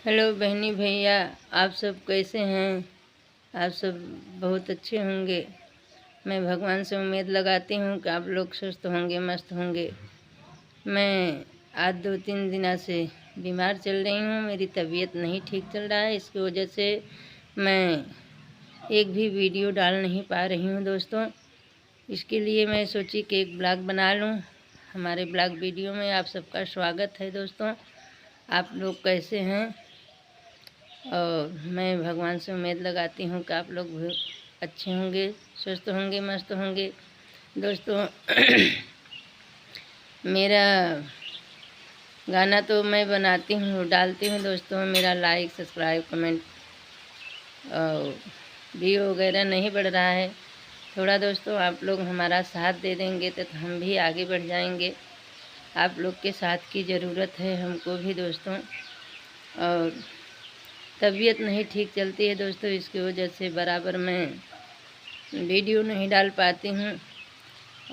Hello बहनी भैया, आप सब कैसे हैं? आप सब बहुत अच्छे होंगे। मैं भगवान से उम्मीद लगाती हूँ कि आप लोग स्वस्थ होंगे, मस्त होंगे। मैं आज 2-3 दिनों से बीमार चल रही हूँ। मेरी तबीयत नहीं ठीक चल रहा है, इसकी वजह से मैं एक भी वीडियो डाल नहीं पा रही हूँ दोस्तों। इसके लिए मैं सोची कि एक ब्लॉग बना लूँ। हमारे ब्लॉग वीडियो में आप सबका स्वागत है दोस्तों। आप लोग कैसे हैं? और मैं भगवान से उम्मीद लगाती हूँ कि आप लोग भी अच्छे होंगे, स्वस्थ होंगे, मस्त होंगे दोस्तों। मेरा गाना तो मैं बनाती हूँ, डालती हूँ दोस्तों। मेरा लाइक, सब्सक्राइब, कमेंट और व्यू वगैरह नहीं बढ़ रहा है। थोड़ा दोस्तों आप लोग हमारा साथ दे देंगे तो हम भी आगे बढ़ जाएंगे। आप लोग के साथ की ज़रूरत है हमको भी दोस्तों। और तबीयत नहीं ठीक चलती है दोस्तों, इसकी वजह से बराबर मैं वीडियो नहीं डाल पाती हूँ।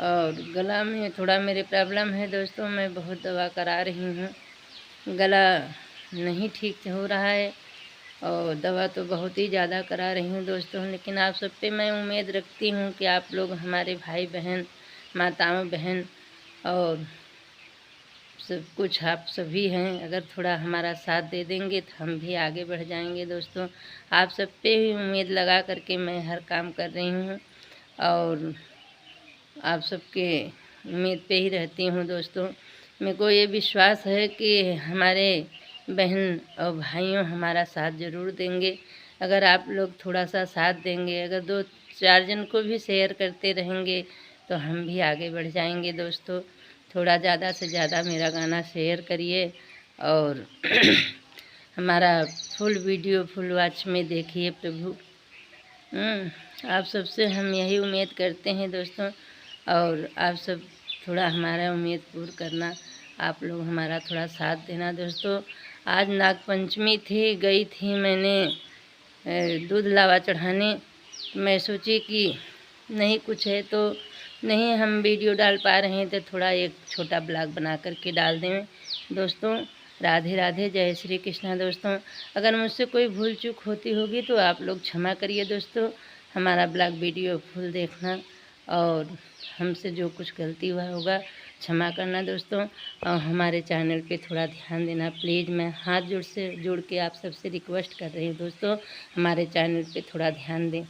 और गला में थोड़ा मेरे प्रॉब्लम है दोस्तों। मैं बहुत दवा करा रही हूँ, गला नहीं ठीक हो रहा है और दवा तो बहुत ही ज़्यादा करा रही हूँ दोस्तों। लेकिन आप सब पे मैं उम्मीद रखती हूँ कि आप लोग हमारे भाई बहन, माताओं बहन और सब कुछ आप सभी हैं, अगर थोड़ा हमारा साथ दे देंगे तो हम भी आगे बढ़ जाएंगे दोस्तों। आप सब पे ही उम्मीद लगा करके मैं हर काम कर रही हूँ और आप सबके उम्मीद पे ही रहती हूँ दोस्तों। मेरे को ये विश्वास है कि हमारे बहन और भाइयों हमारा साथ ज़रूर देंगे। अगर आप लोग थोड़ा सा साथ देंगे, अगर 2-4 जन को भी शेयर करते रहेंगे तो हम भी आगे बढ़ जाएंगे दोस्तों। थोड़ा ज़्यादा से ज़्यादा मेरा गाना शेयर करिए और हमारा फुल वीडियो फुल वॉच में देखिए प्रभु। आप सबसे हम यही उम्मीद करते हैं दोस्तों। और आप सब थोड़ा हमारा उम्मीद पूर्ण करना, आप लोग हमारा थोड़ा साथ देना दोस्तों। आज नागपंचमी थी, गई थी मैंने दूध लावा चढ़ाने। मैं सोची कि नहीं कुछ है तो नहीं हम वीडियो डाल पा रहे हैं तो थोड़ा एक छोटा ब्लॉग बना करके डाल दें दोस्तों। राधे राधे, जय श्री कृष्णा दोस्तों। अगर मुझसे कोई भूल चूक होती होगी तो आप लोग क्षमा करिए दोस्तों। हमारा ब्लॉग वीडियो फुल देखना और हमसे जो कुछ गलती हुआ होगा क्षमा करना दोस्तों। और हमारे चैनल पे थोड़ा ध्यान देना प्लीज़। मैं हाथ जोड़ के आप सबसे रिक्वेस्ट कर रही हूँ दोस्तों, हमारे चैनल पे थोड़ा ध्यान दें।